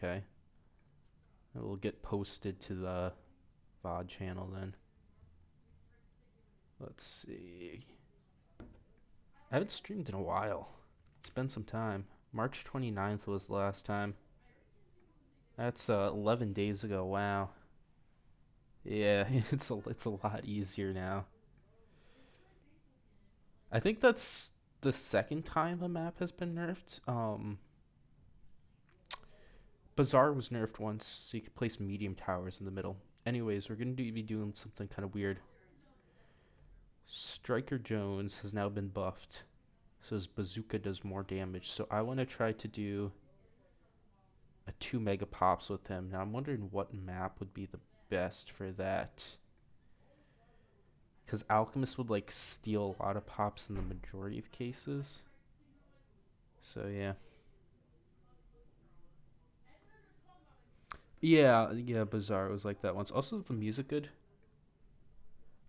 Okay. It will get posted to the VOD channel then. Let's see. I haven't streamed in a while. It's been some time. March 29th was the last time. That's 11 days ago. Wow. Yeah, it's a lot easier now. I think that's the second time a map has been nerfed. Bazaar was nerfed once, so you could place medium towers in the middle. Anyways, we're gonna be doing something kind of weird. Striker Jones has now been buffed, so his bazooka does more damage. So I want to try to do a 2 mega pops with him. Now I'm wondering what map would be the best for that. Because Alchemist would like steal a lot of pops in the majority of cases. So yeah. Yeah, Bazaar was like that once. Also, is the music good?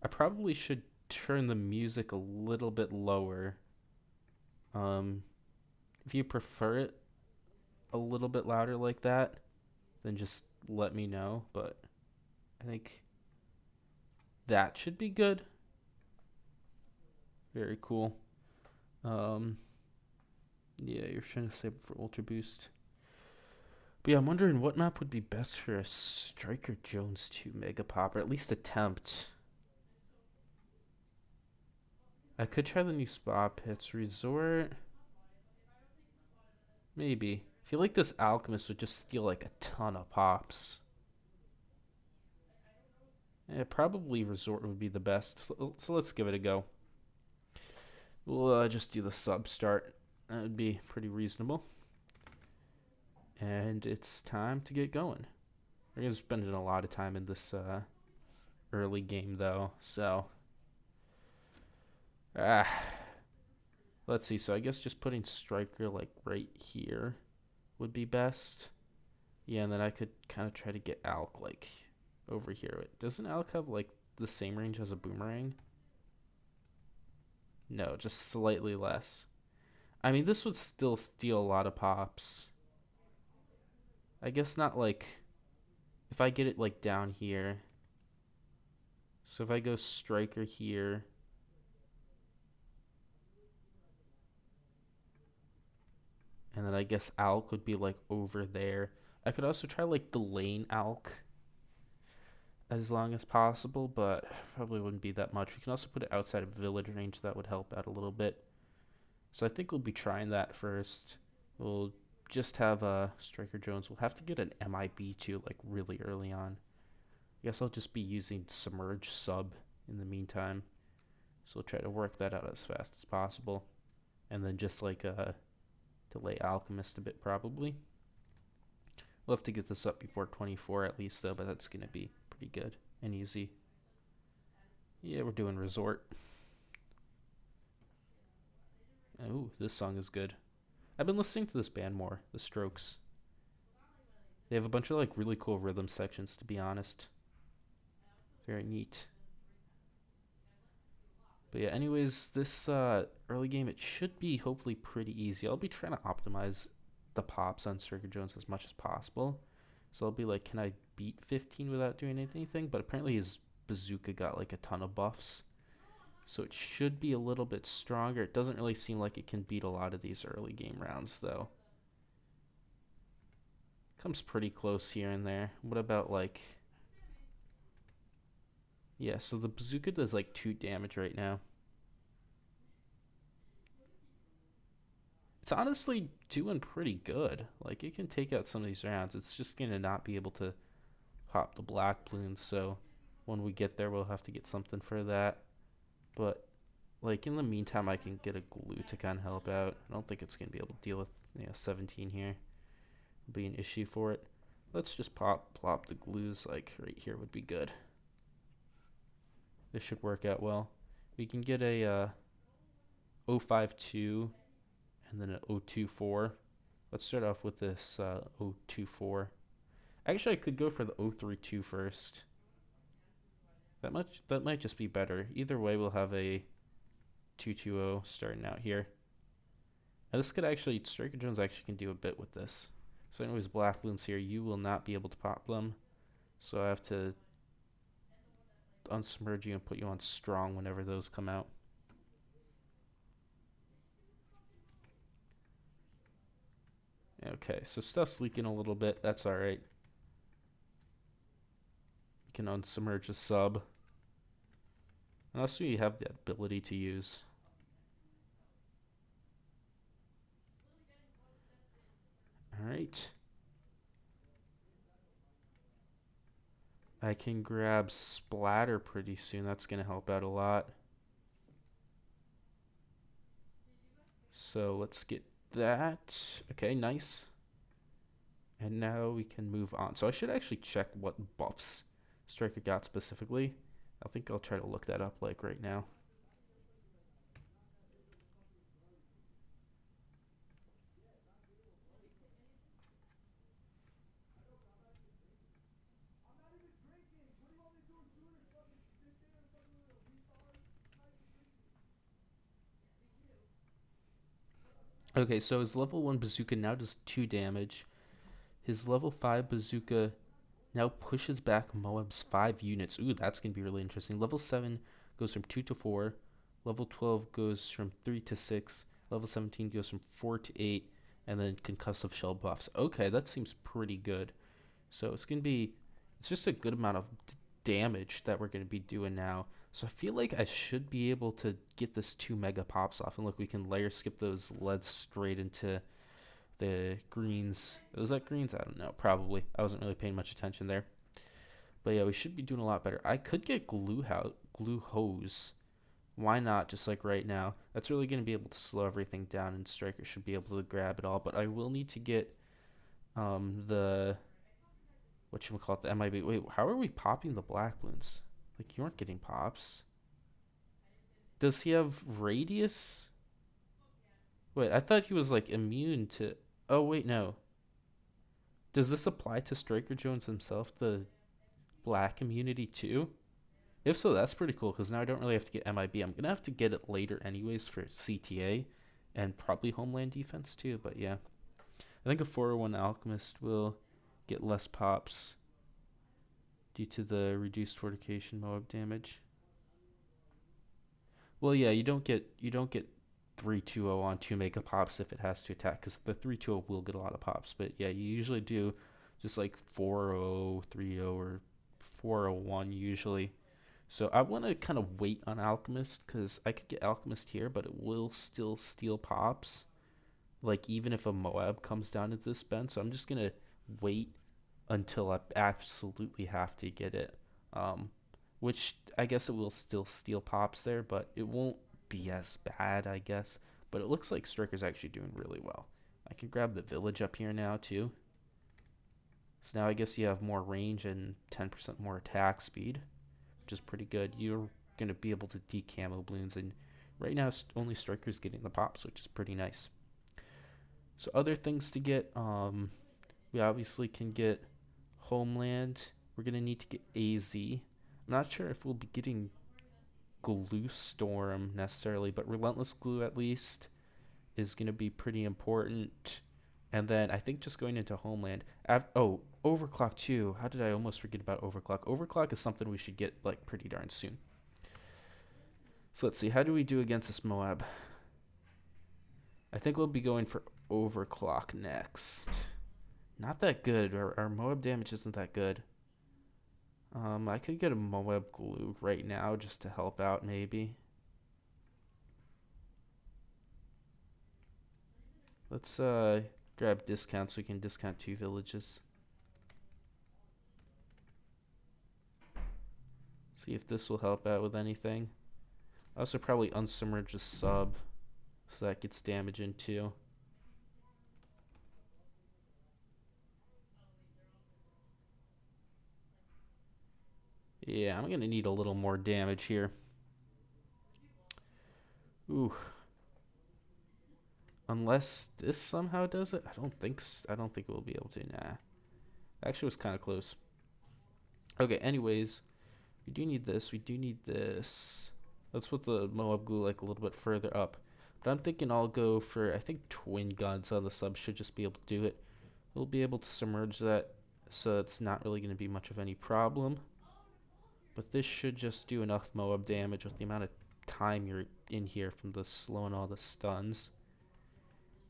I probably should turn the music a little bit lower. Um, if you prefer it a little bit louder like that, then just let me know. But I think that should be good. Very cool. Um, yeah, you're trying to save it for Ultra Boost. But yeah, I'm wondering what map would be best for a Striker Jones 2 Mega Pop, or at least attempt. I could try the new Spa Pits Resort. Maybe. I feel like this Alchemist would just steal like a ton of pops. Yeah, probably Resort would be the best. So let's give it a go. We'll just do the sub start. That would be pretty reasonable. And it's time to get going. We're going to spend a lot of time in this early game, though. So, ah, let's see. So I guess just putting Striker like right here would be best. Yeah, and then I could kind of try to get Alk like over here. Doesn't Alk have like the same range as a Boomerang? No, just slightly less. I mean, this would still steal a lot of pops. I guess not like if I get it like down here. So if I go Striker here, and then I guess Alk would be like over there. I could also try like delaying Alk as long as possible, but probably wouldn't be that much. We can also put it outside of village range. That would help out a little bit. So I think we'll be trying that first. We'll just have Striker Jones. We'll have to get an MIB too, like really early on. I guess I'll just be using Submerge Sub in the meantime. So we'll try to work that out as fast as possible. And then just like delay Alchemist a bit probably. We'll have to get this up before 24 at least though, but that's going to be pretty good and easy. Yeah, we're doing Resort. Ooh, this song is good. I've been listening to this band more, The Strokes. They have a bunch of like really cool rhythm sections, to be honest. Very neat. But yeah, anyways, this early game, it should be hopefully pretty easy. I'll be trying to optimize the pops on Striker Jones as much as possible. So I'll be like, can I beat 15 without doing anything? But apparently his bazooka got like a ton of buffs. So it should be a little bit stronger. It doesn't really seem like it can beat a lot of these early game rounds, though. Comes pretty close here and there. What about like... Yeah, so the bazooka does like 2 damage right now. It's honestly doing pretty good. Like, it can take out some of these rounds. It's just going to not be able to pop the black balloons. So when we get there, we'll have to get something for that. But, like, in the meantime, I can get a glue to kind of help out. I don't think it's going to be able to deal with 17 here. It'll be an issue for it. Let's just plop the glues, like, right here would be good. This should work out well. We can get a 052 and then an 024. Let's start off with this 024. Actually, I could go for the 032 first. That might just be better. Either way, we'll have a 220 starting out here. Now this could actually, Striker Jones actually can do a bit with this. So anyways, black balloons here, you will not be able to pop them. So I have to unsubmerge you and put you on strong whenever those come out. Okay, so stuff's leaking a little bit. That's alright. You can unsubmerge a sub. Unless you have the ability to use. Alright. I can grab Splatter pretty soon. That's going to help out a lot. So let's get that. Okay, nice. And now we can move on. So I should actually check what buffs Striker got specifically. I think I'll try to look that up like right now. Okay, so his level 1 bazooka now does 2 damage. His level 5 bazooka now pushes back Moab's 5 units. Ooh, that's going to be really interesting. Level 7 goes from 2 to 4. Level 12 goes from 3 to 6. Level 17 goes from 4 to 8. And then concussive shell buffs. Okay, that seems pretty good. So it's just a good amount of damage that we're going to be doing now. So I feel like I should be able to get this 2 mega pops off. And look, we can layer skip those leads straight into the greens. Was that greens? I don't know. Probably. I wasn't really paying much attention there. But yeah, we should be doing a lot better. I could get glue hose. Why not? Just like right now. That's really going to be able to slow everything down, and Striker should be able to grab it all. But I will need to get the whatchamacallit, the MIB. Wait, how are we popping the black balloons? Like, you aren't getting pops. Does he have radius? Wait, I thought he was like immune to. Oh wait, no. Does this apply to Striker Jones himself, the black immunity too? If so, that's pretty cool because now I don't really have to get MIB. I'm gonna have to get it later anyways for CTA and probably Homeland Defense too. But yeah, I think a 401 Alchemist will get less pops due to the reduced fortification Moab damage. Well, yeah, you don't get 320 on 2 mega pops if it has to attack, because the 320 will get a lot of pops. But yeah, you usually do just like 40, 30, or 401 usually. So I want to kind of wait on Alchemist because I could get Alchemist here, but it will still steal pops. Like even if a Moab comes down at this bend, so I'm just gonna wait until I absolutely have to get it. Which I guess it will still steal pops there, but it won't be as bad, I guess. But it looks like Striker's actually doing really well. I can grab the village up here now too. So now I guess you have more range and 10% more attack speed, which is pretty good. You're gonna be able to decamo balloons, and right now only Striker's getting the pops, which is pretty nice. So other things to get, we obviously can get Homeland. We're gonna need to get AZ. I'm not sure if we'll be getting Glue Storm necessarily, but Relentless Glue at least is gonna be pretty important. And then I think just going into Homeland. Overclock too. How did I almost forget about Overclock? Overclock is something we should get like pretty darn soon. So let's see. How do we do against this Moab? I think we'll be going for Overclock next. Not that good. Our Moab damage isn't that good. I could get a Moab Glue right now just to help out maybe. Let's grab discount so we can discount 2 villages. See if this will help out with anything. I also probably unsubmerge a sub so that gets damage in too. Yeah, I'm gonna need a little more damage here. Ooh. Unless this somehow does it. I don't think we'll be able to. Nah. Actually, it was kind of close. Okay, anyways, we do need this. We do need this. Let's put the Moab Glue like a little bit further up. But I'm thinking I'll go for, I think Twin Guns on the sub should just be able to do it. We'll be able to submerge that, so it's not really going to be much of any problem. But this should just do enough Moab damage with the amount of time you're in here from the slowing all the stuns,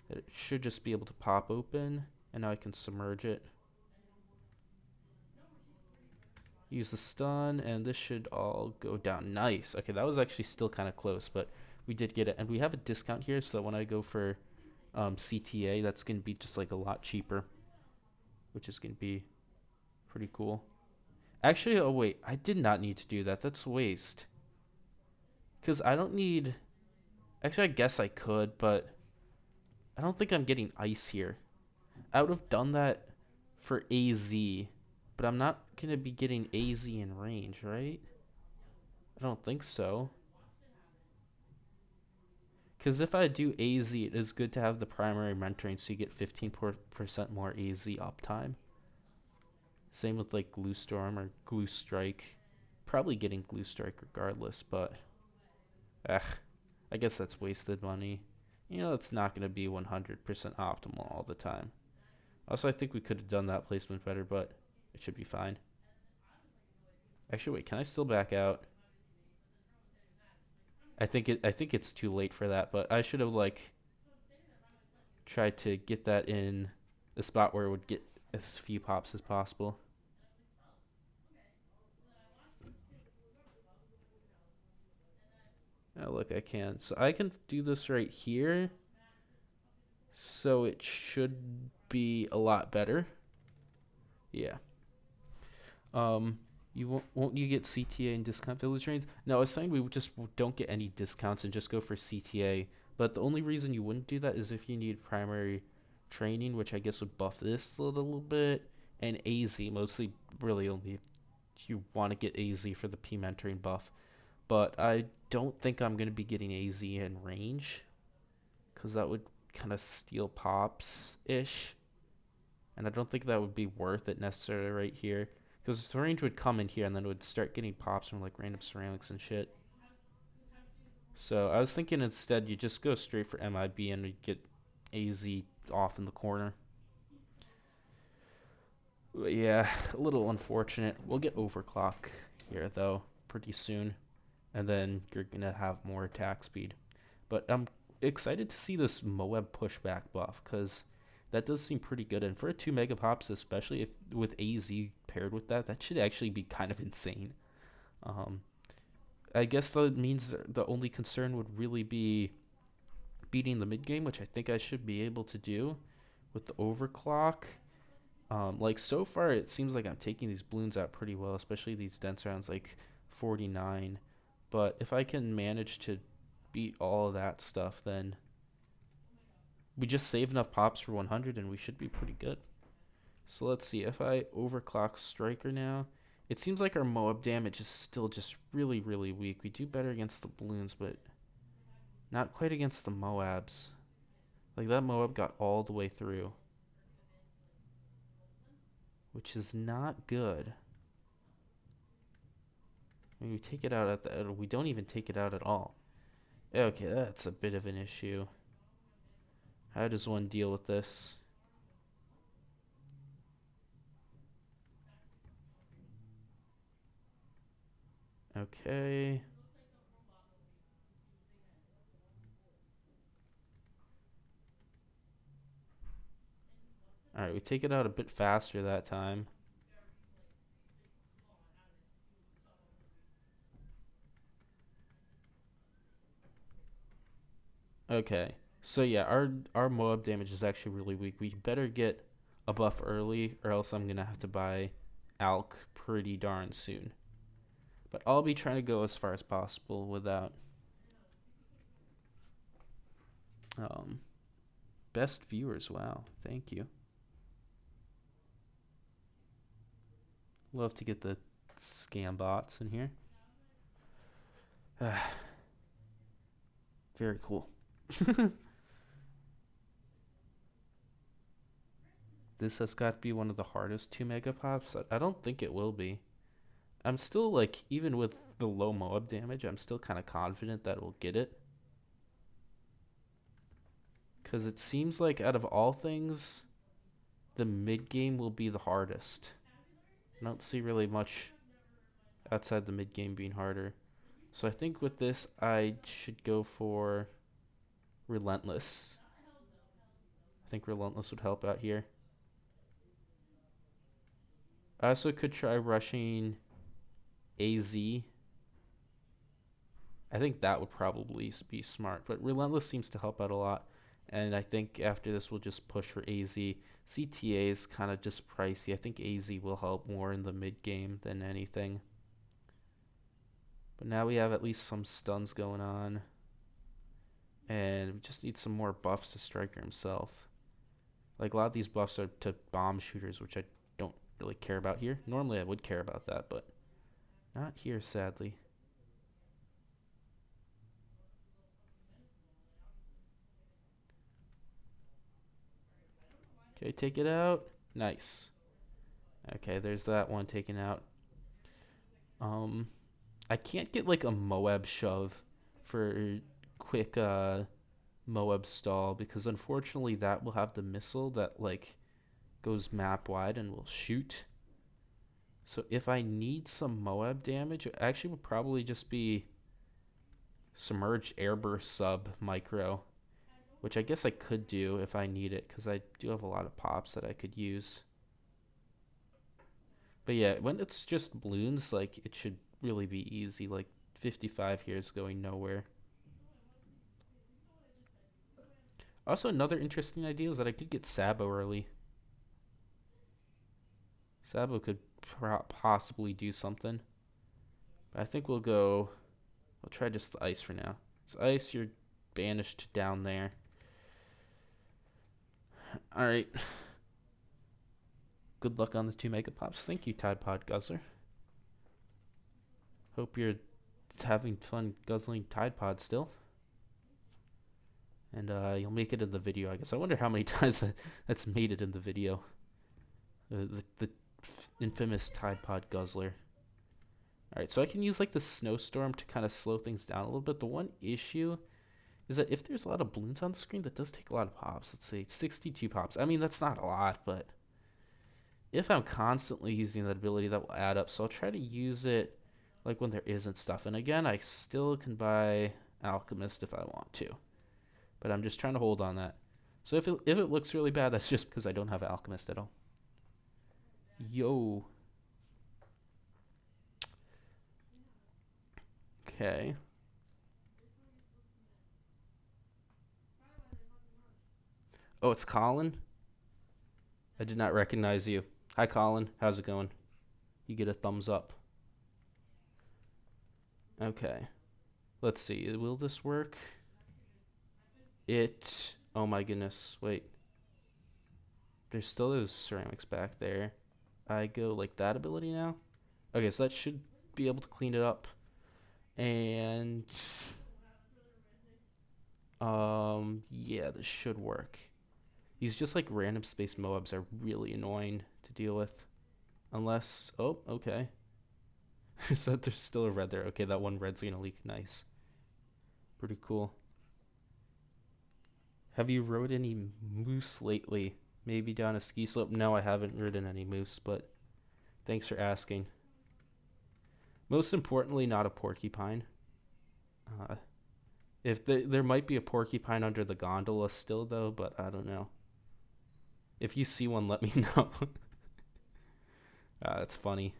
that it should just be able to pop open, and now I can submerge it. Use the stun, and this should all go down. Nice. Okay, that was actually still kind of close, but we did get it. And we have a discount here, so when I go for CTA, that's going to be just like a lot cheaper, which is going to be pretty cool. Actually, oh wait, I did not need to do that. That's waste. Because I don't need... Actually, I guess I could, but I don't think I'm getting ice here. I would have done that for AZ, but I'm not going to be getting AZ in range, right? I don't think so. Because if I do AZ, it is good to have the primary mentoring, so you get 15% more AZ uptime. Same with like Glue Storm or Glue Strike. Probably getting Glue Strike regardless, but I guess that's wasted money. You know, it's not going to be 100% optimal all the time. Also, I think we could have done that placement better, but it should be fine. Actually, wait, can I still back out? I think it's too late for that, but I should have like tried to get that in a spot where it would get as few pops as possible. Oh, look, I can. So I can do this right here. So it should be a lot better. Yeah. You won't you get CTA and discount village trains? No, I was saying we just don't get any discounts and just go for CTA. But the only reason you wouldn't do that is if you need primary training, which I guess would buff this a little bit, and AZ, mostly really only if you want to get AZ for the P mentoring buff. But I don't think I'm going to be getting AZ in range, because that would kind of steal pops ish, and I don't think that would be worth it necessarily right here, because the range would come in here and then it would start getting pops from like random ceramics and shit. So I was thinking instead you just go straight for MIB and we get AZ off in the corner. But yeah, a little unfortunate. We'll get overclock here though pretty soon, and then you're gonna have more attack speed. But I'm excited to see this Moab pushback buff, because that does seem pretty good. And for a 2 megapops, especially if with AZ paired with that, that should actually be kind of insane. I guess that means the only concern would really be beating the mid game, which I think I should be able to do with the overclock. Like so far, it seems like I'm taking these balloons out pretty well, especially these dense rounds like 49. But if I can manage to beat all of that stuff, then we just save enough pops for 100 and we should be pretty good. So let's see, if I overclock Striker now, it seems like our Moab damage is still just really, really weak. We do better against the balloons, but not quite against the Moabs. Like that Moab got all the way through, which is not good. I mean, we take it out at the... We don't even take it out at all. Okay, that's a bit of an issue. How does one deal with this? Okay. Alright, we take it out a bit faster that time. Okay. So yeah, our Moab damage is actually really weak. We better get a buff early, or else I'm gonna have to buy Alk pretty darn soon. But I'll be trying to go as far as possible without. Best viewers, wow, thank you. Love to get the scam bots in here. Very cool. This has got to be one of the hardest 2 megapops. I don't think it will be. I'm still like, even with the low Moab damage, I'm still kind of confident that we'll get it. Because it seems like out of all things, the mid game will be the hardest. I don't see really much outside the mid game being harder. So I think with this, I should go for Relentless. I think Relentless would help out here. I also could try rushing AZ. I think that would probably be smart, but Relentless seems to help out a lot. And I think after this, we'll just push for AZ. CTA is kind of just pricey. I think AZ will help more in the mid game than anything. But now we have at least some stuns going on. And we just need some more buffs to Striker himself. Like, a lot of these buffs are to bomb shooters, which I don't really care about here. Normally I would care about that, but not here, sadly. Okay, take it out. Nice. Okay, there's that one taken out. I can't get like a Moab shove for quick Moab stall because unfortunately that will have the missile that like goes map wide and will shoot. So if I need some Moab damage, it actually would probably just be Submerged Airburst sub micro, which I guess I could do if I need it because I do have a lot of pops that I could use. But yeah, when it's just balloons, like it should really be easy. Like 55 here is going nowhere. Also, another interesting idea is that I could get Sabo early. Sabo could possibly do something. But I think we'll try just the ice for now. So ice, you're banished down there. Alright. Good luck on the 2 Mega Pops. Thank you, Tide Pod Guzzler. Hope you're having fun guzzling Tide Pod still. And you'll make it in the video, I guess. I wonder how many times that's made it in the video. The infamous Tide Pod Guzzler. Alright, so I can use like the snowstorm to kind of slow things down a little bit. The one issue is that if there's a lot of balloons on the screen, that does take a lot of pops. Let's see, 62 pops. I mean, that's not a lot, but if I'm constantly using that ability, that will add up. So I'll try to use it like when there isn't stuff. And again, I still can buy Alchemist if I want to. But I'm just trying to hold on that. So if it looks really bad, that's just because I don't have Alchemist at all. Yo. Okay. Oh, it's Colin? I did not recognize you. Hi, Colin. How's it going? You get a thumbs up. Okay. Let's see. Will this work? Oh my goodness. Wait. There's still those ceramics back there. I go like that ability now. Okay, so that should be able to clean it up. And yeah, this should work. These just like random space Moabs are really annoying to deal with. Unless, oh, okay. So there's still a red there. Okay, that one red's gonna leak. Nice. Pretty cool. Have you rode any moose lately? Maybe down a ski slope? No, I haven't ridden any moose, but thanks for asking. Most importantly, not a porcupine. If there might be a porcupine under the gondola still, though, but I don't know. If you see one, let me know. That's funny.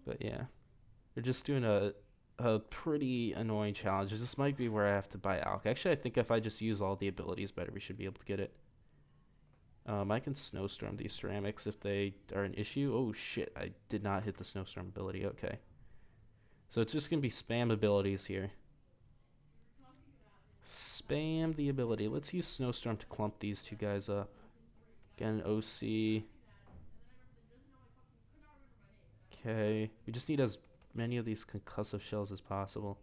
But yeah, they're just doing a pretty annoying challenge. This might be where I have to buy Alk. Actually, I think if I just use all the abilities better, we should be able to get it. I can snowstorm these ceramics if they are an issue. Oh shit, I did not hit the snowstorm ability. Okay. So it's just going to be spam abilities here. Spam the ability. Let's use snowstorm to clump these two guys up. Again, OC. Okay. We just need as many of these concussive shells as possible.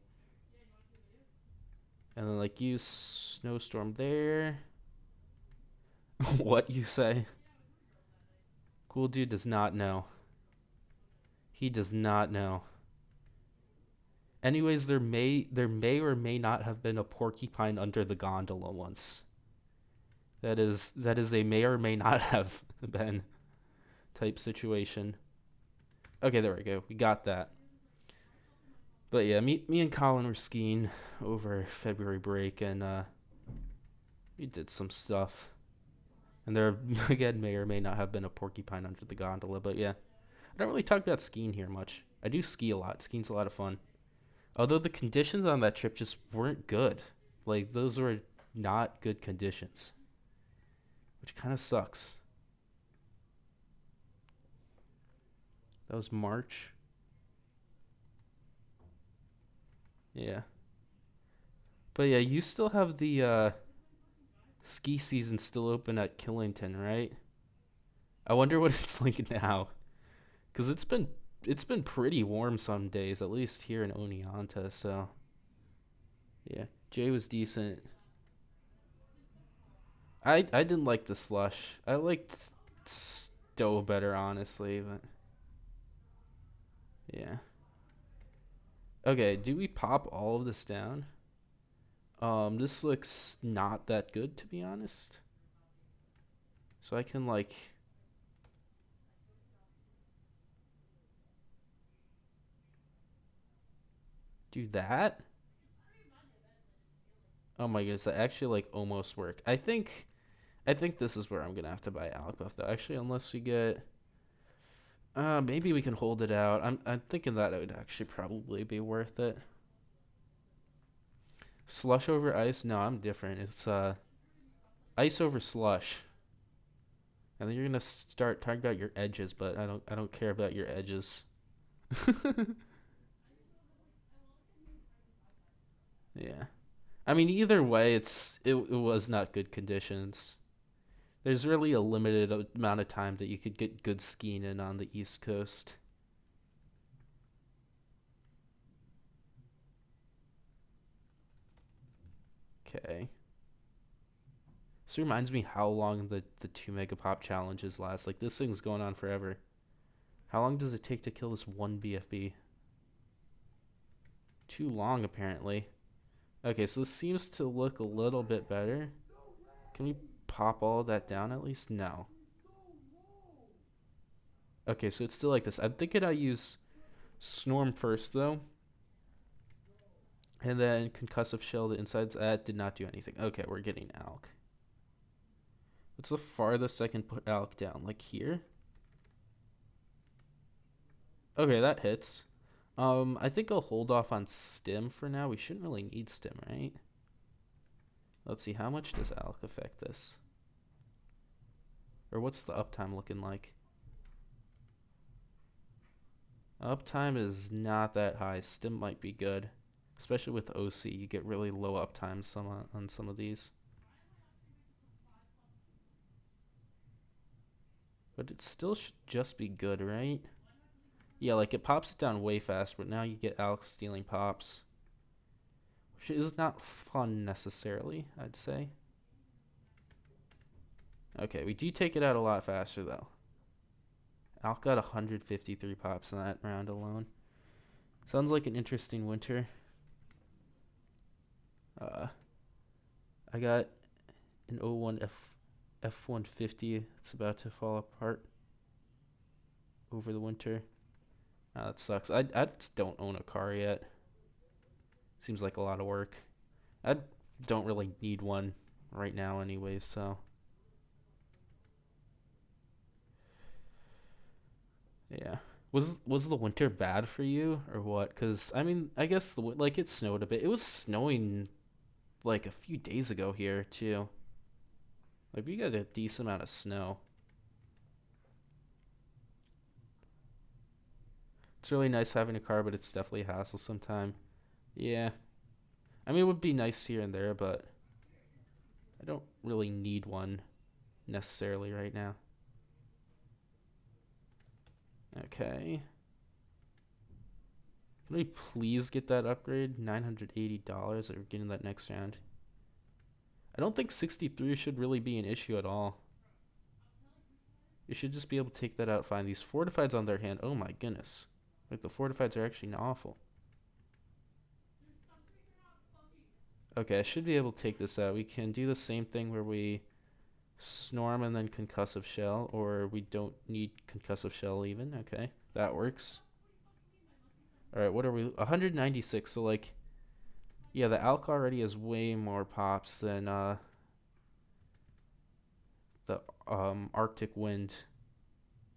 And then like use snowstorm there. What you say? Cool dude does not know. He does not know. Anyways, there may or may not have been a porcupine under the gondola once. That is a may or may not have been type situation. Okay, there we go. We got that. But yeah, me and Colin were skiing over February break, and we did some stuff. And there again may or may not have been a porcupine under the gondola, but yeah, I don't really talk about skiing here much. I do ski a lot. Skiing's a lot of fun. Although the conditions on that trip just weren't good. Like those were not good conditions, which kind of sucks. That was March. Yeah. But yeah, you still have the ski season still open at Killington, right? I wonder what it's like now, cuz it's been pretty warm some days, at least here in Oneonta. So yeah, Jay was decent. I didn't like the slush. I liked Stowe better, honestly, but yeah. Okay, do we pop all of this down? This looks not that good, to be honest. So I can like do that. Oh my goodness, that actually like almost worked. I think this is where I'm gonna have to buy Alec Buff though. Actually, unless we get maybe we can hold it out. I'm thinking that it would actually probably be worth it. Slush over ice? No, I'm different. It's ice over slush. And then you're gonna start talking about your edges, but I don't care about your edges. Yeah. I mean, either way, it was not good conditions. There's really a limited amount of time that you could get good skiing in on the East Coast. Okay. This reminds me how long the 2 megapop challenges last. Like this thing's going on forever. How long does it take to kill this one BFB? Too long, apparently. Okay, so this seems to look a little bit better. Can we pop all of that down at least? No. Okay, so it's still like this. I'm thinking I use Snorm first, though. And then Concussive Shell, the insides. That did not do anything. Okay, we're getting Alk. What's the farthest I can put Alk down? Like here? Okay, that hits. I think I'll hold off on Stim for now. We shouldn't really need Stim, right? Let's see, how much does Alk affect this? Or what's the uptime looking like? Uptime is not that high. Stim might be good. Especially with OC, you get really low uptime on some of these. But it still should just be good, right? Yeah, like it pops it down way fast, but now you get Alex stealing pops. Which is not fun necessarily, I'd say. Okay, we do take it out a lot faster though. Alk got 153 pops in that round alone. Sounds like an interesting winter. I got an 01 F150. It's about to fall apart over the winter. That sucks. I just don't own a car yet. Seems like a lot of work. I don't really need one right now anyway, so yeah. Was the winter bad for you or what? Cuz I mean, I guess like it snowed a bit. It was snowing like a few days ago here too. Like we got a decent amount of snow. It's really nice having a car, but it's definitely a hassle sometime. Yeah. I mean, it would be nice here and there, but I don't really need one necessarily right now. Okay. Can we please get that upgrade? $980 or getting that next round. I don't think 63 should really be an issue at all. You should just be able to take that out fine. These fortifieds on their hand, oh my goodness. Like the fortifieds are actually awful. Okay, I should be able to take this out. We can do the same thing where we Snorm and then Concussive Shell, or we don't need Concussive Shell even. Okay, that works. Alright, what are we? 196, so like, yeah, the Alk already has way more pops than the Arctic Wind.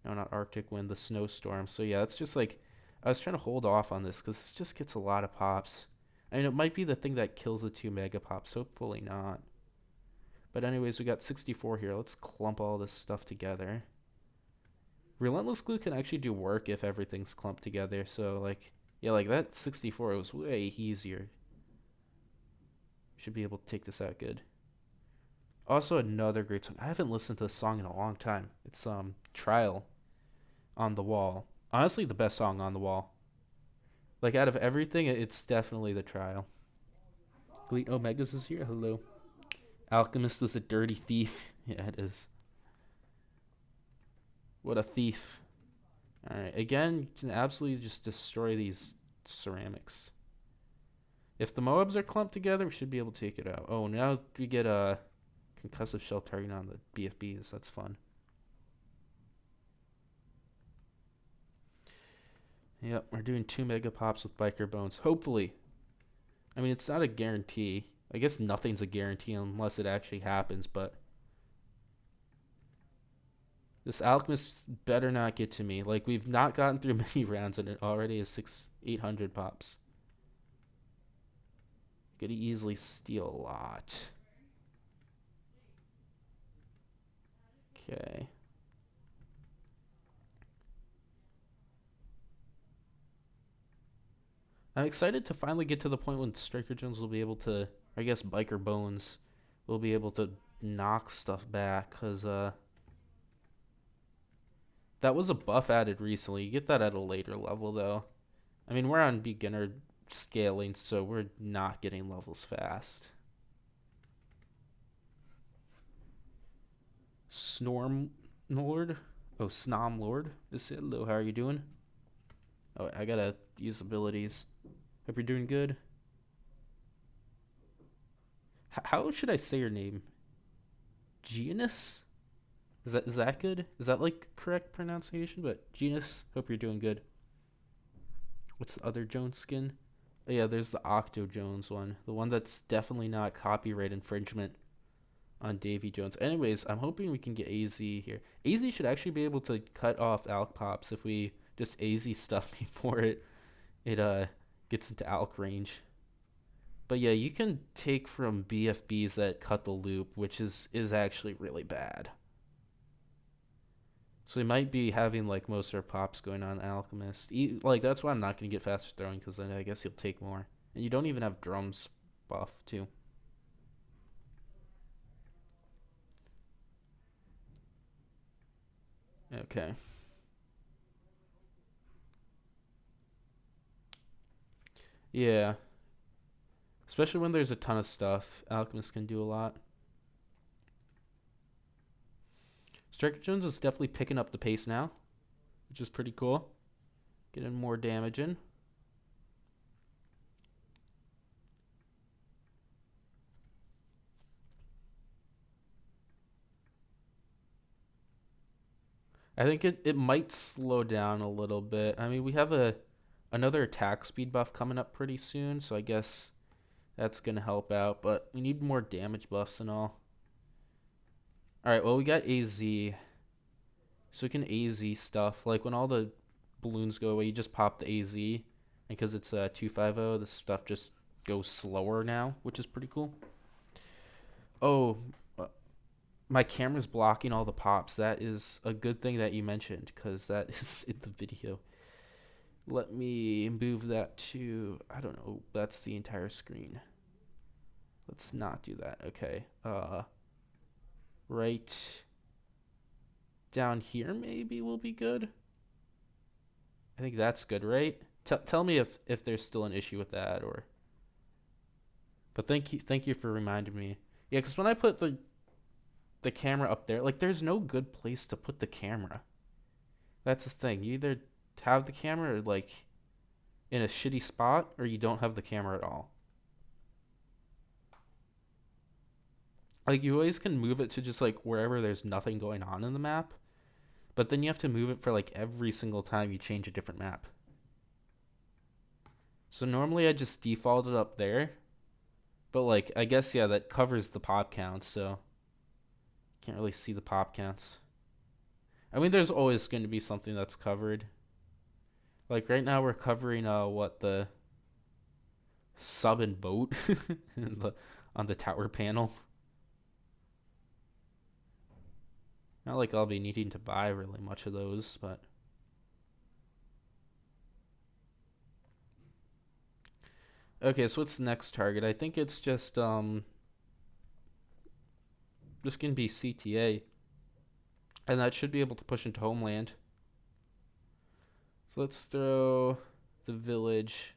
No, not Arctic Wind, the Snowstorm. So yeah, it's just like, I was trying to hold off on this because it just gets a lot of pops. I mean, it might be the thing that kills the 2 Mega Pops, hopefully not. But anyways, we got 64 here. Let's clump all this stuff together. Relentless Glue can actually do work if everything's clumped together. So like, yeah, like that 64 was way easier. Should be able to take this out good. Also another great song. I haven't listened to this song in a long time. It's Trial on the Wall. Honestly, the best song on the wall. Like out of everything, it's definitely the Trial. Elite Omegas is here. Hello. Alchemist is a dirty thief. Yeah, it is. What a thief. Alright, again, you can absolutely just destroy these ceramics. If the Moabs are clumped together, we should be able to take it out. Oh, now we get a concussive shell target on the BFBs. That's fun. Yep, we're doing 2 Mega Pops with Biker Bones. Hopefully. I mean, it's not a guarantee. I guess nothing's a guarantee unless it actually happens, but this Alchemist better not get to me. Like, we've not gotten through many rounds and it already is 800 pops. Could easily steal a lot. Okay. I'm excited to finally get to the point when Striker Jones will be able to, I guess Biker Bones will be able to knock stuff back, because that was a buff added recently. You get that at a later level, though. I mean, we're on beginner scaling, so we're not getting levels fast. Snorm Lord? Oh, Snom Lord. Just hello, how are you doing? Oh, I gotta use abilities. Hope you're doing good. How should I say your name? Genus? Is that good? Is that like correct pronunciation? But Genus, hope you're doing good. What's the other Jones skin? Oh yeah, there's the Octo Jones one. The one that's definitely not copyright infringement on Davy Jones. Anyways, I'm hoping we can get AZ here. AZ should actually be able to cut off Alk Pops if we just AZ stuff before it gets into Alk range. But yeah, you can take from BFBs that cut the loop, which is actually really bad. So we might be having like most of our pops going on Alchemist. Like that's why I'm not gonna get faster throwing, because then I guess he'll take more. And you don't even have drums buff too. Okay. Yeah. Especially when there's a ton of stuff, Alchemist can do a lot. Striker Jones is definitely picking up the pace now, which is pretty cool. Getting more damage in. I think it might slow down a little bit. I mean, we have another attack speed buff coming up pretty soon, so I guess that's going to help out. But we need more damage buffs and all. Alright, well, we got AZ. So we can AZ stuff. Like, when all the balloons go away, you just pop the AZ. And because it's 250, the stuff just goes slower now, which is pretty cool. Oh, my camera's blocking all the pops. That is a good thing that you mentioned, because that is in the video. Let me move that to, I don't know, that's the entire screen. Let's not do that. Okay. Right down here maybe will be good. I think that's good, right? Tell me if there's still an issue with that, or. But thank you for reminding me. Yeah, because when I put the camera up there, like, there's no good place to put the camera. That's the thing. You either have the camera or like in a shitty spot, or you don't have the camera at all. Like, you always can move it to just, like, wherever there's nothing going on in the map. But then you have to move it for, like, every single time you change a different map. So normally I just default it up there. But, like, I guess, yeah, that covers the pop counts, so can't really see the pop counts. I mean, there's always going to be something that's covered. Like, right now we're covering, the sub and boat on the tower panel. Not like I'll be needing to buy really much of those, but okay, so what's the next target? I think it's just gonna be CTA. And that should be able to push into Homeland. So let's throw the village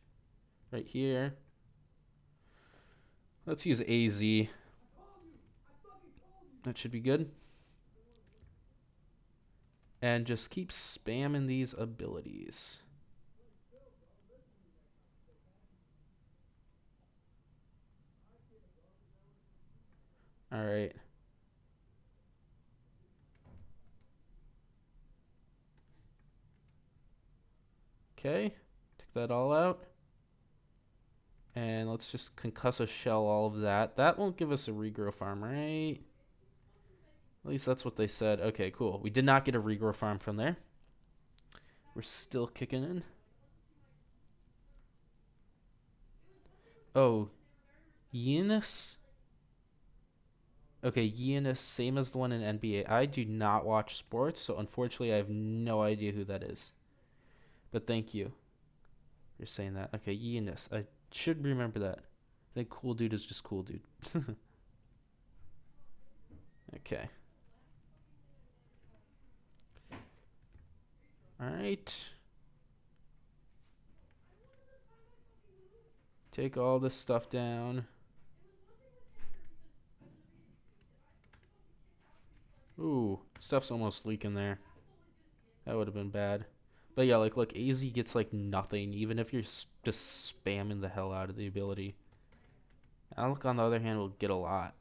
right here. Let's use AZ. That should be good. And just keep spamming these abilities. All right. Okay. Take that all out. And let's just concussive shell all of that. That won't give us a regrow farm, right? At least that's what they said. Okay, cool. We did not get a regrow farm from there. We're still kicking in. Oh, Yenis? Okay, Yenis, same as the one in NBA. I do not watch sports, so unfortunately I have no idea who that is. But thank you for saying that. Okay, Yenis. I should remember that. I think cool dude is just cool dude. Okay. Alright. Take all this stuff down. Ooh, stuff's almost leaking there. That would have been bad. But yeah, like, look, AZ gets, like, nothing, even if you're just spamming the hell out of the ability. Alec, on the other hand, will get a lot.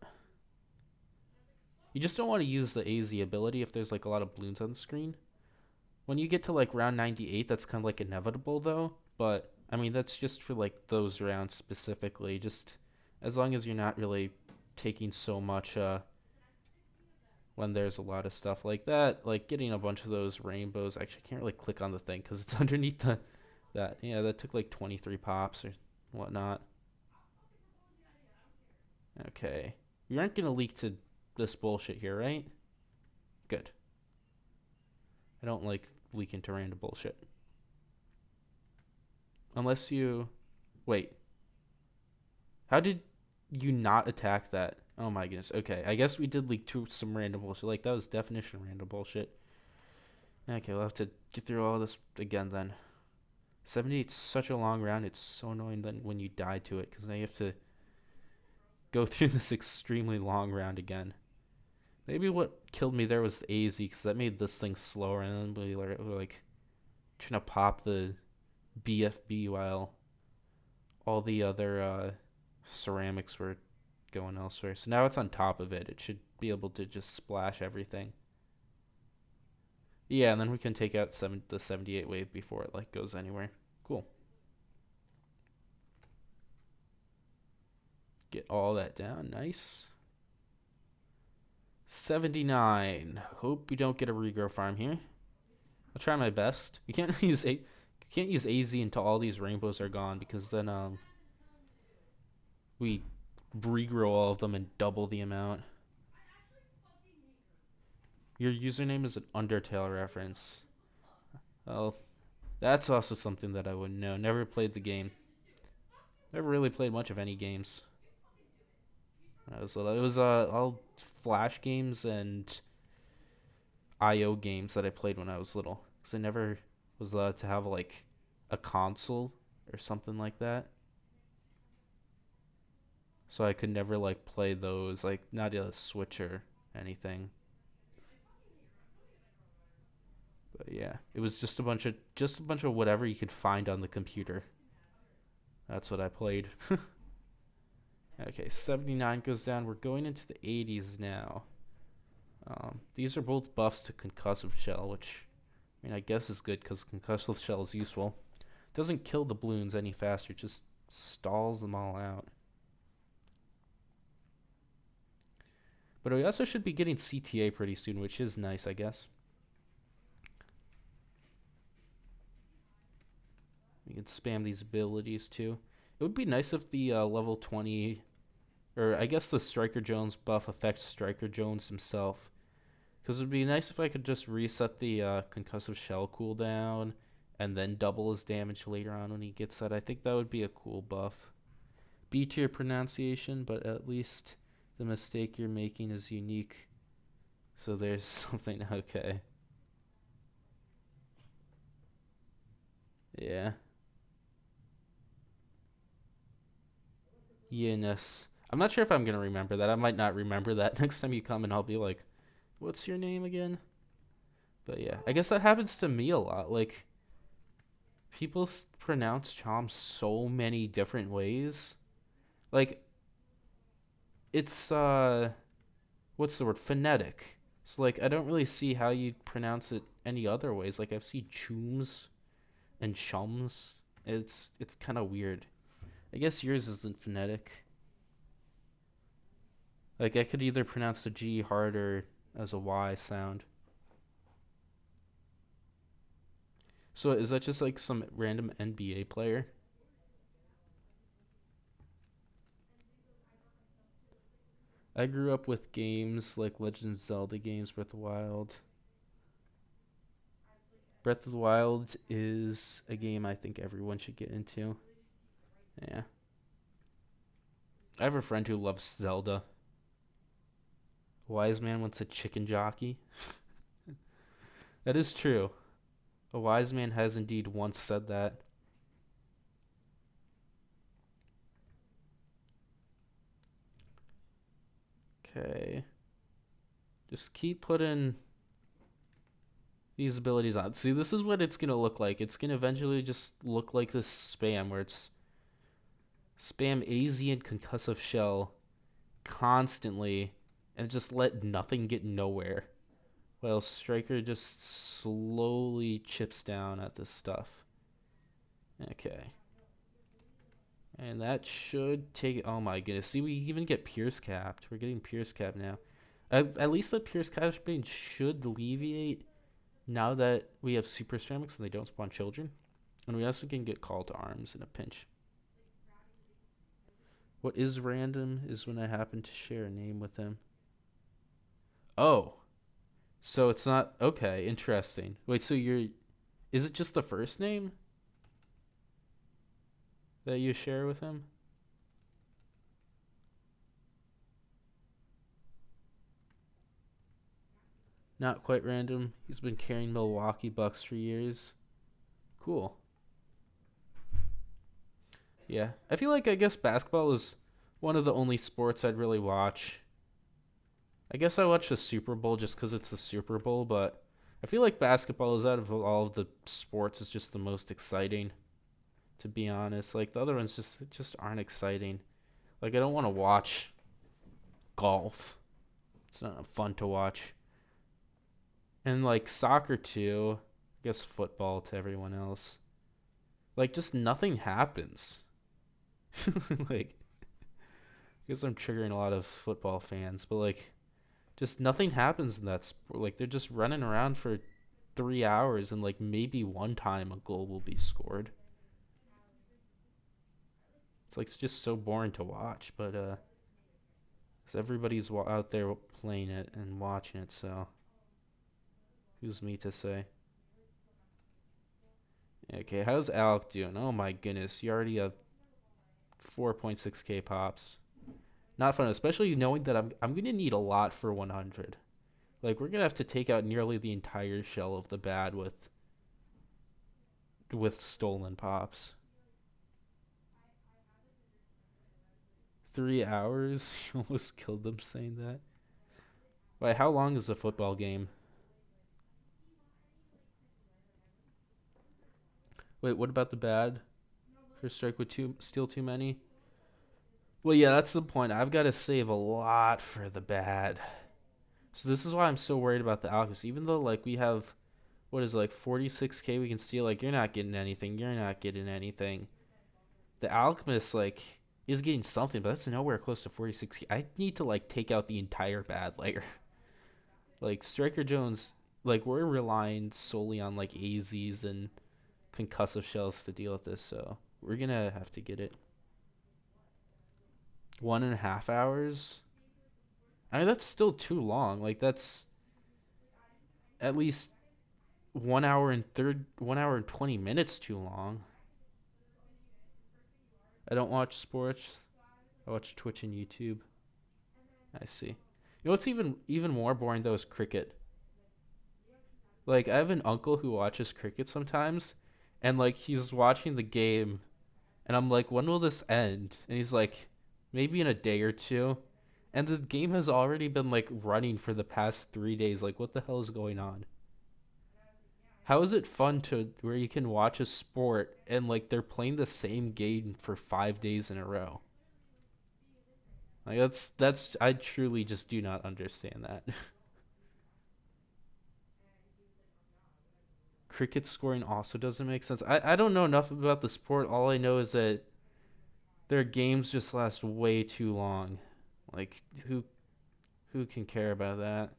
You just don't want to use the AZ ability if there's, like, a lot of balloons on the screen. When you get to, like, round 98, that's kind of, like, inevitable, though. But, I mean, that's just for, like, those rounds specifically. Just as long as you're not really taking so much, when there's a lot of stuff like that, like getting a bunch of those rainbows. Actually, I can't really click on the thing because it's underneath that. Yeah, that took like 23 pops or whatnot. Okay, we aren't gonna leak to this bullshit here, right? Good. I don't like leaking to random bullshit. Unless you, wait. How did you not attack that? Oh my goodness. Okay, I guess we did leak to some random bullshit. Like, that was definition random bullshit. Okay, we'll have to get through all this again then. 78's such a long round. It's so annoying then when you die to it, because now you have to go through this extremely long round again. Maybe what killed me there was the AZ, because that made this thing slower, and then we were like trying to pop the BFB while all the other ceramics were going elsewhere. So now it's on top of it. It should be able to just splash everything. Yeah, and then we can take out the 78 wave before it like goes anywhere. Cool. Get all that down. Nice. 79. Hope we don't get a regrow farm here. I'll try my best. You can't use AZ until all these rainbows are gone, because then we regrow all of them and double the amount. Your username is an Undertale reference. Well, that's also something that I wouldn't know. Never played the game. Never really played much of any games. It was all Flash games and IO games that I played when I was little. Because I never was allowed to have like a console or something like that. So I could never like play those, like not a Switch or anything. But yeah, it was just a bunch of whatever you could find on the computer. That's what I played. Okay, 79 goes down. We're going into the 80s now. These are both buffs to concussive shell, which I mean I guess is good because concussive shell is useful. Doesn't kill the balloons any faster, just stalls them all out. But we also should be getting CTA pretty soon, which is nice, I guess. We can spam these abilities too. It would be nice if the level 20, or I guess the Striker Jones buff affects Striker Jones himself. Because it would be nice if I could just reset the concussive shell cooldown and then double his damage later on when he gets that. I think that would be a cool buff. B tier pronunciation, but at least the mistake you're making is unique. So there's something okay. Yeah. Eunice. I'm not sure if I'm gonna remember that. I might not remember that. Next time you come and I'll be like, what's your name again? But yeah, I guess that happens to me a lot. Like, people pronounce Chom so many different ways. Like, it's, what's the word? Phonetic. So, like, I don't really see how you pronounce it any other ways. Like, I've seen chooms and chums. It's kind of weird. I guess yours isn't phonetic. Like, I could either pronounce the G harder as a Y sound. So is that just like some random NBA player? I grew up with games like Legend of Zelda games, Breath of the Wild. Breath of the Wild is a game I think everyone should get into. Yeah. I have a friend who loves Zelda. Wise man wants a chicken jockey. That is true. A wise man has indeed once said that. Okay. Just keep putting these abilities on. See, this is what it's going to look like. It's going to eventually just look like this spam where it's spam AZ and concussive shell constantly and just let nothing get nowhere. While Striker just slowly chips down at this stuff. Okay. And that should take. Oh my goodness. See, we even get Pierce capped. We're getting Pierce capped now. At least the Pierce capping should alleviate now that we have super ceramics and they don't spawn children. And we also can get call to arms in a pinch. What is random is when I happen to share a name with him. Oh. So it's not. Okay, interesting. Wait, so you're. Is it just the first name that you share with him? Not quite random. He's been carrying Milwaukee Bucks for years. Cool. Yeah. I feel like I guess basketball is one of the only sports I'd really watch. I guess I watch the Super Bowl just because it's the Super Bowl, but I feel like basketball is out of all of the sports is just the most exciting. To be honest, like the other ones just aren't exciting. Like I don't want to watch golf. It's not fun to watch. And like soccer too. I guess football to everyone else. Like just nothing happens. Like I guess I'm triggering a lot of football fans, but like just nothing happens in that sport. Like they're just running around for 3 hours and like maybe one time a goal will be scored. It's like it's just so boring to watch, but 'cause everybody's out there playing it and watching it, so who's me to say? Okay, how's Alec doing? Oh my goodness, you already have 4.6k pops. Not fun, especially knowing that I'm gonna need a lot for 100. Like we're gonna have to take out nearly the entire shell of the bad with stolen pops. 3 hours? You almost killed them saying that. Wait, how long is a football game? Wait, what about the bad? First strike with two, steal too many. Well, yeah, that's the point. I've got to save a lot for the bad. So this is why I'm so worried about the Alchemist. Even though like we have what is it, like 46k we can steal, like you're not getting anything. You're not getting anything. The Alchemist like is getting something, but that's nowhere close to 46k. I need to like take out the entire bad layer. Like Striker Jones, like we're relying solely on like AZs and concussive shells to deal with this, so we're gonna have to get it. 1.5 hours. I mean that's still too long. Like that's at least 1 hour and 20 minutes too long. I don't watch sports. I watch Twitch and YouTube. I see. You know what's even more boring though is cricket. Like I have an uncle who watches cricket sometimes, and like he's watching the game, and I'm like, when will this end? And he's like, maybe in a day or two. And the game has already been like running for the past 3 days. Like, what the hell is going on? How is it fun to where you can watch a sport and like they're playing the same game for 5 days in a row? Like that's I truly just do not understand that. Cricket scoring also doesn't make sense. I don't know enough about the sport. All I know is that their games just last way too long. Like who can care about that?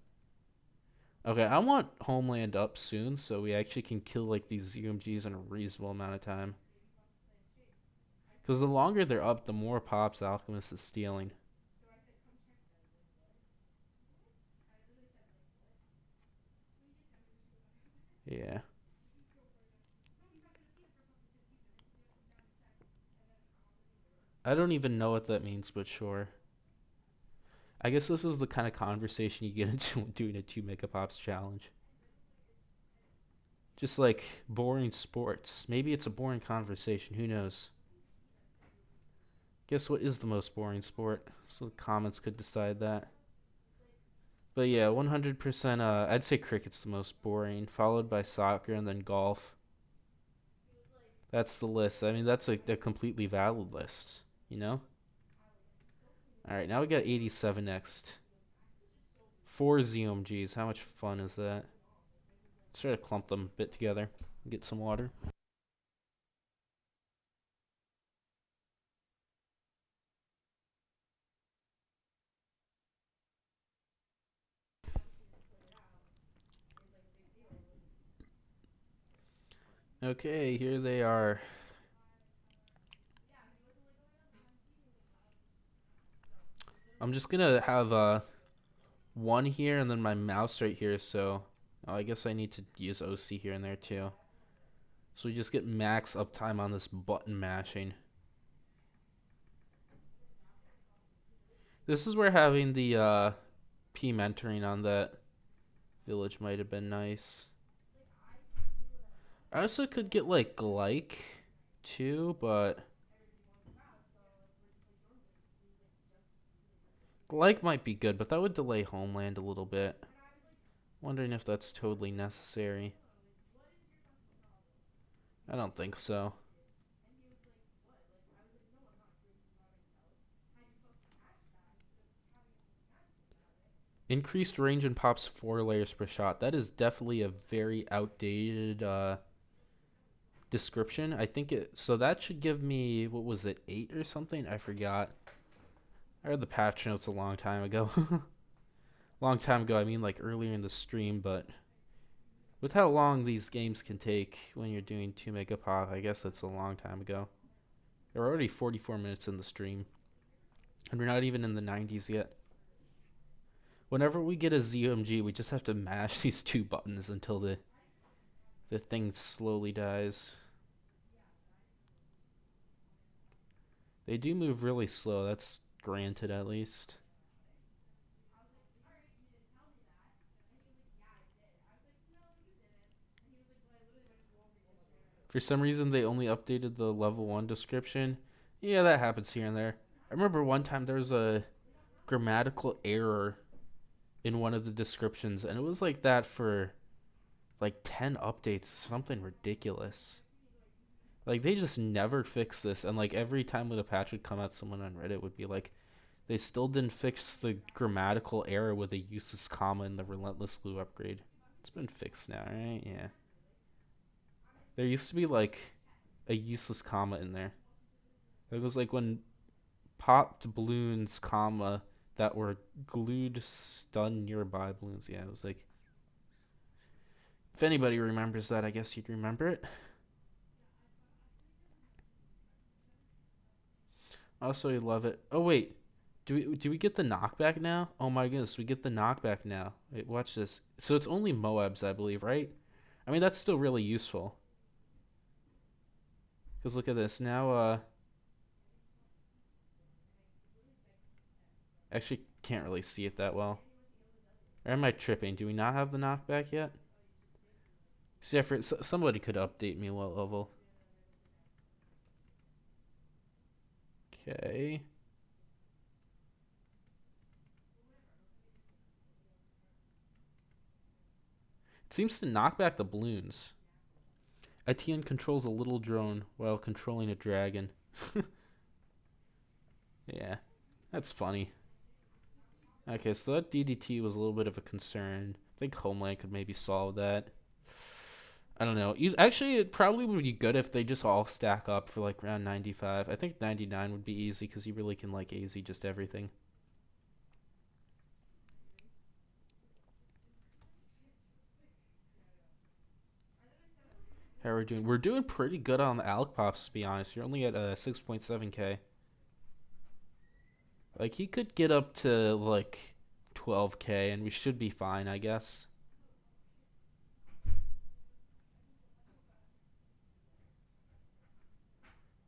Okay, I want Homeland up soon so we actually can kill like these UMGs in a reasonable amount of time. Because the longer they're up, the more pops Alchemist is stealing. Yeah. I don't even know what that means, but sure. I guess this is the kind of conversation you get into doing a 2 megapops challenge. Just like boring sports. Maybe it's a boring conversation. Who knows? Guess what is the most boring sport? So the comments could decide that. But yeah, 100%. I'd say cricket's the most boring, followed by soccer and then golf. That's the list. I mean, that's a completely valid list. You know. All right, now we got 87 next. 4 ZOMGs. How much fun is that? Let's try to clump them a bit together. Get some water. Okay, here they are. I'm just gonna have one here and then my mouse right here. So I guess I need to use OC here and there too. So we just get max uptime on this button mashing. This is where having the P mentoring on that village might have been nice. I also could get like Glyke too, but Glyke might be good, but that would delay Homeland a little bit. Wondering if that's totally necessary. I don't think so. Increased range and pops 4 layers per shot. That is definitely a very outdated description. I think it. So that should give me, what was it, 8 or something? I forgot. I read the patch notes a long time ago. Long time ago, I mean like earlier in the stream, but with how long these games can take when you're doing 2 megapop, I guess that's a long time ago. They're already 44 minutes in the stream, and we're not even in the 90s yet. Whenever we get a ZOMG, we just have to mash these 2 buttons until the thing slowly dies. They do move really slow, that's granted at least. For some reason, they only updated the level 1 description. Yeah, that happens here and there. I remember one time there was a grammatical error in one of the descriptions, and it was like that for like 10 updates, something ridiculous. Like they just never fix this, and like every time when a patch would come out, someone on Reddit would be like, they still didn't fix the grammatical error with a useless comma in the relentless glue upgrade. It's been fixed now, right? Yeah. There used to be like a useless comma in there. It was like when popped balloons, comma, that were glued stun nearby balloons. Yeah, it was like, if anybody remembers that, I guess you'd remember it. Also, I love it. Oh wait, do we get the knockback now? Oh my goodness, we get the knockback now. Wait, watch this. So it's only Moabs, I believe, right? I mean, that's still really useful. Cause look at this now. Actually, can't really see it that well. Or am I tripping? Do we not have the knockback yet? See, somebody could update me what level. Okay. It seems to knock back the balloons. Etienne controls a little drone while controlling a dragon. Yeah, that's funny. Okay, so that DDT was a little bit of a concern. I think Homeland could maybe solve that. I don't know. Actually, it probably would be good if they just all stack up for like around 95. I think 99 would be easy because you really can like AZ just everything. How are we doing? We're doing pretty good on the Alec Pops, to be honest. You're only at 6.7k. Like, he could get up to like 12k and we should be fine, I guess.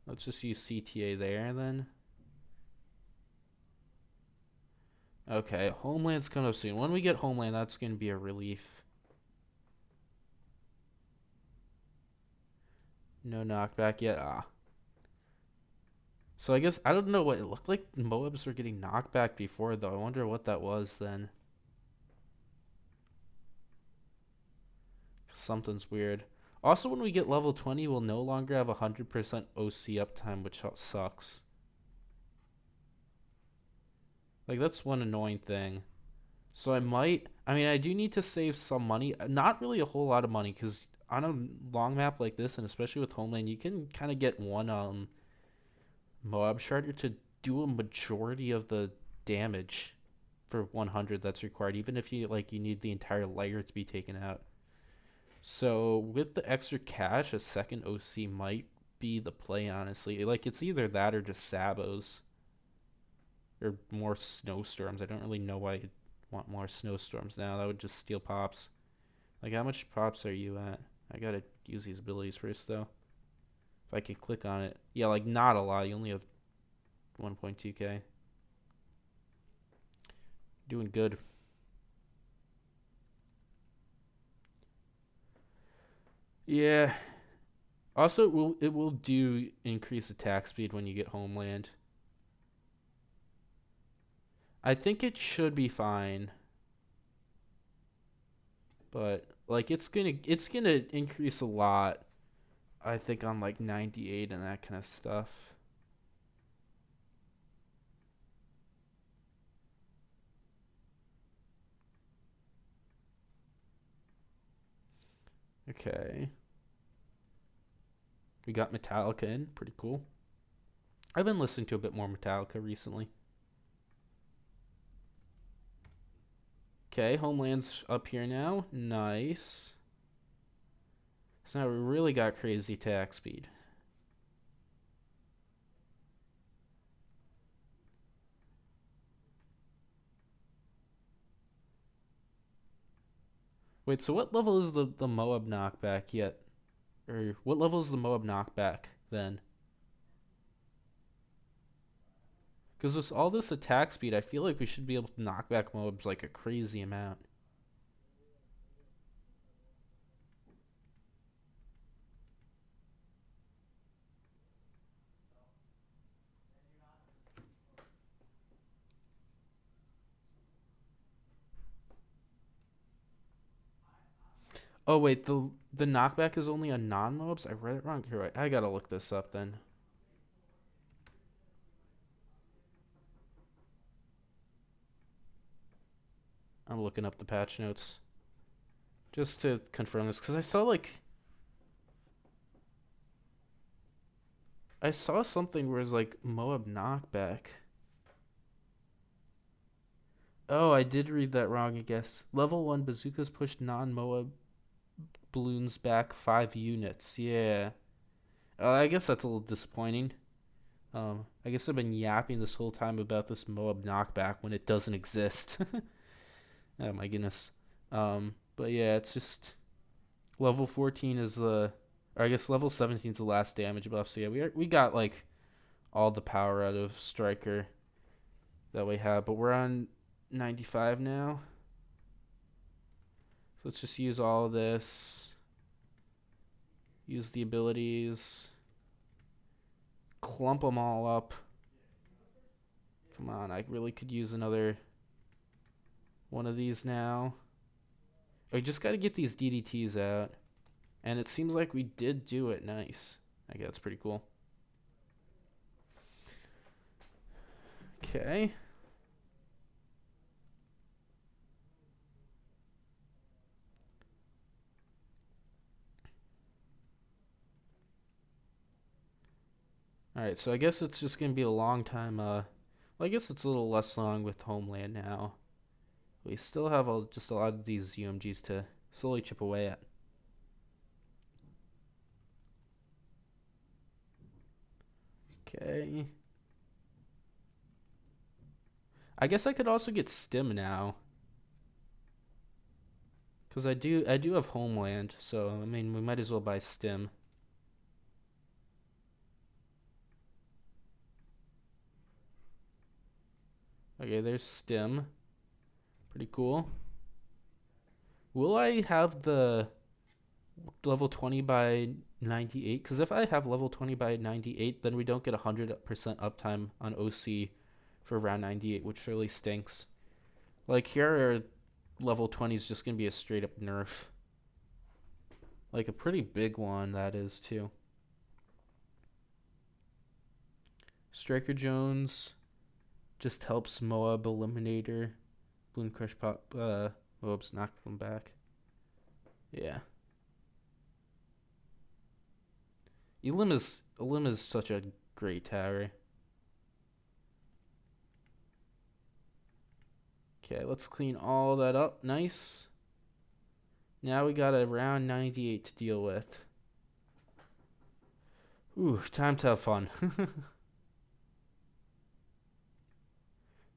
Let's just use CTA there then. Okay, Homeland's coming up soon. When we get Homeland, that's going to be a relief. No knockback yet. Ah. So I guess, I don't know what it looked like. Moabs were getting knocked back before, though. I wonder what that was then. Something's weird. Also, when we get level 20, we'll no longer have 100% OC uptime, which sucks. Like, that's one annoying thing. So I mean, I do need to save some money. Not really a whole lot of money, because on a long map like this, and especially with Homeland, you can kind of get one Moab Sharder to do a majority of the damage for 100 that's required, even if you need the entire layer to be taken out. So with the extra cash, a second OC might be the play, honestly. Like, it's either that or just Sabos. Or more snowstorms. I don't really know why you'd want more snowstorms now. That would just steal pops. Like, how much pops are you at? I gotta use these abilities first, though. If I can click on it. Yeah, like, not a lot. You only have 1.2k. Doing good. Yeah. Also, it will do increase attack speed when you get Homeland. I think it should be fine. But like it's gonna increase a lot. I think on like 98 and that kind of stuff. Okay. We got Metallica in. Pretty cool. I've been listening to a bit more Metallica recently. Okay, Homeland's up here now. Nice. So now we really got crazy attack speed. Wait, so what level is the Moab knockback yet? Or what level is the Moab knockback then? Because with all this attack speed, I feel like we should be able to knock back Moabs like a crazy amount. Oh wait, the knockback is only on non-mobs? I read it wrong. Here, wait, I gotta look this up then. I'm looking up the patch notes just to confirm this because I saw something where it's like Moab knockback. Oh, I did read that wrong, I guess. Level 1 bazookas push non-Moab balloons back 5 units. Yeah. I guess that's a little disappointing. I guess I've been yapping this whole time about this Moab knockback when it doesn't exist. Oh my goodness. But yeah, it's just level 14 is or I guess level 17 is the last damage buff. So yeah, we got like all the power out of Striker that we have, but we're on 95 now. So let's just use all of this. Use the abilities. Clump them all up. Come on, I really could use another one of these now. I just got to get these DDTs out. And it seems like we did do it. Nice. I guess that's pretty cool. Okay. Alright, so I guess it's just going to be a long time. Well, I guess it's a little less long with Homeland now. We still have just a lot of these UMGs to slowly chip away at. Okay. I guess I could also get Stim now. Because I do have Homeland, so I mean we might as well buy Stim. Okay, there's Stim. Pretty cool. Will I have the level 20 by 98? Because if I have level 20 by 98, then we don't get 100% uptime on OC for round 98, which really stinks. Like here, level 20 is just going to be a straight up nerf. Like a pretty big one, that is, too. Striker Jones just helps Moab Eliminator. Balloon Crush Pop. Moab's knocked them back. Yeah. Elim is such a great tower. Okay, let's clean all that up. Nice. Now we got a round 98 to deal with. Ooh, time to have fun.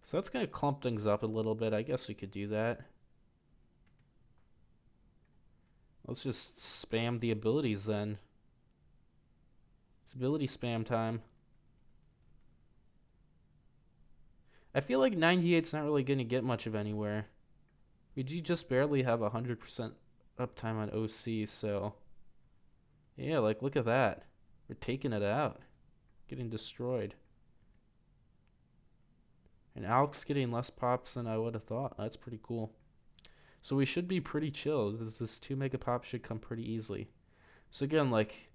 So that's going to clump things up a little bit. I guess we could do that. Let's just spam the abilities then. It's ability spam time. I feel like 98's not really going to get much of anywhere. We do just barely have 100% uptime on OC, so... Yeah, like, look at that. We're taking it out. Getting destroyed. And Alex getting less pops than I would have thought. That's pretty cool. So we should be pretty chill. This 2 mega pop should come pretty easily. So again, like,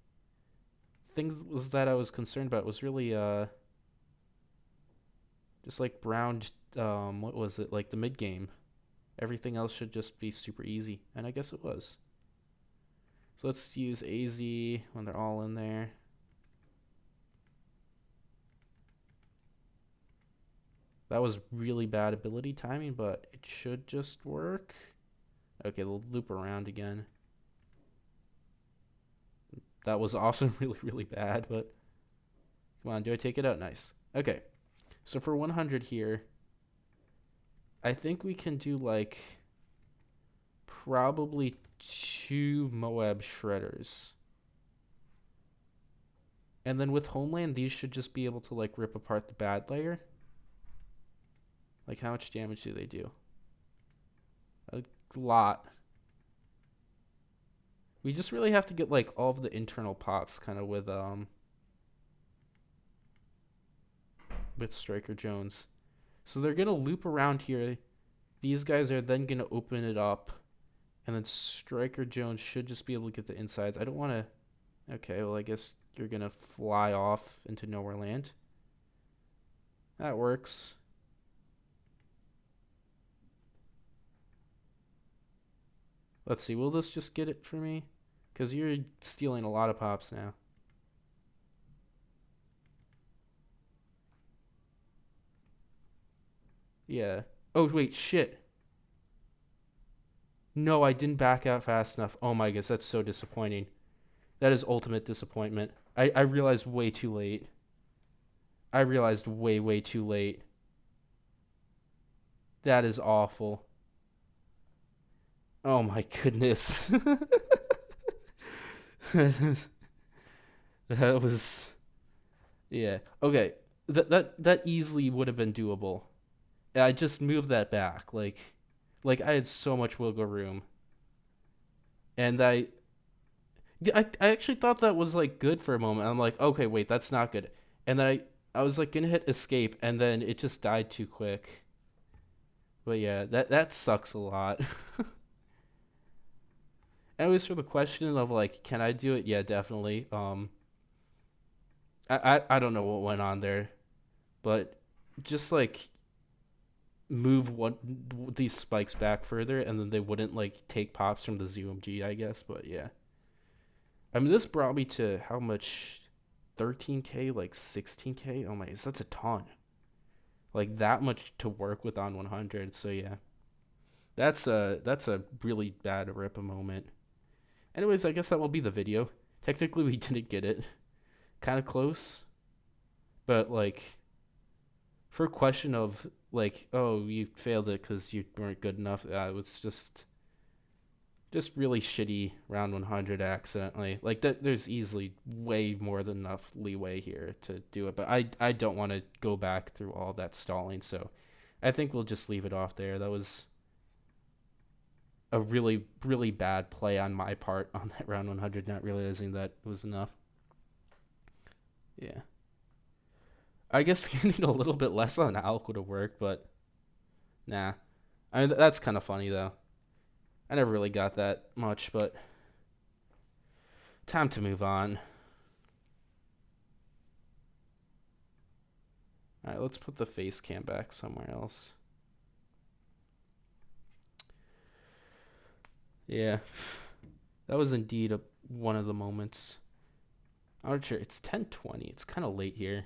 things that I was concerned about was really just like Brown, what was it, like the mid game. Everything else should just be super easy, and I guess it was. So let's use AZ when they're all in there. That was really bad ability timing, but it should just work. Okay, they'll loop around again. That was also really, really bad, but come on, do I take it out? Nice. Okay, so for 100 here, I think we can do like probably 2 Moab Shredders. And then with Homeland, these should just be able to like rip apart the bad layer. Like how much damage do they do? A lot. We just really have to get like all of the internal pops kind of with Striker Jones. So they're going to loop around here. These guys are then going to open it up. And then Striker Jones should just be able to get the insides. I don't want to... Okay, well, I guess you're going to fly off into nowhere land. That works. Let's see, will this just get it for me? Because you're stealing a lot of pops now. Yeah. Oh, wait, shit. No, I didn't back out fast enough. Oh my gosh, that's so disappointing. That is ultimate disappointment. I realized way too late. I realized way, way too late. That is awful. Oh my goodness. That was... Yeah. Okay. That easily would have been doable. I just moved that back. Like I had so much wiggle room. And I actually thought that was like good for a moment. I'm like, okay, wait, that's not good. And then I was like gonna hit escape, and then it just died too quick. But yeah, that sucks a lot. Anyways, for the question of like, can I do it? Yeah, definitely. I don't know what went on there, but just like move one these spikes back further, and then they wouldn't like take pops from the ZOMG, I guess. But yeah, I mean, this brought me to how much? 13K, like 16K. Oh my, that's a ton. Like that much to work with on 100. So yeah, that's a really bad rip moment. Anyways, I guess that will be the video. Technically, we didn't get it. Kind of close, but like for a question of like, oh, you failed it because you weren't good enough. It was just really shitty round 100 accidentally. Like that, there's easily way more than enough leeway here to do it, but I don't want to go back through all that stalling, so I think we'll just leave it off there. That was a really, really bad play on my part on that round 100, not realizing that was enough. Yeah. I guess getting a little bit less on Alk would have worked, but nah. I mean, that's kind of funny, though. I never really got that much, but time to move on. All right, let's put the face cam back somewhere else. Yeah, that was indeed one of the moments. I'm not sure. It's 10:20. It's kind of late here.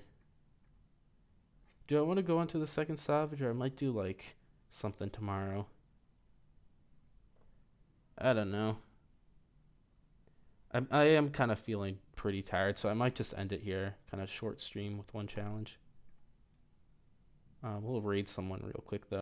Do I want to go into the second salvage, or I might do like something tomorrow? I don't know. I am kind of feeling pretty tired, so I might just end it here. Kind of short stream with one challenge. We'll raid someone real quick though.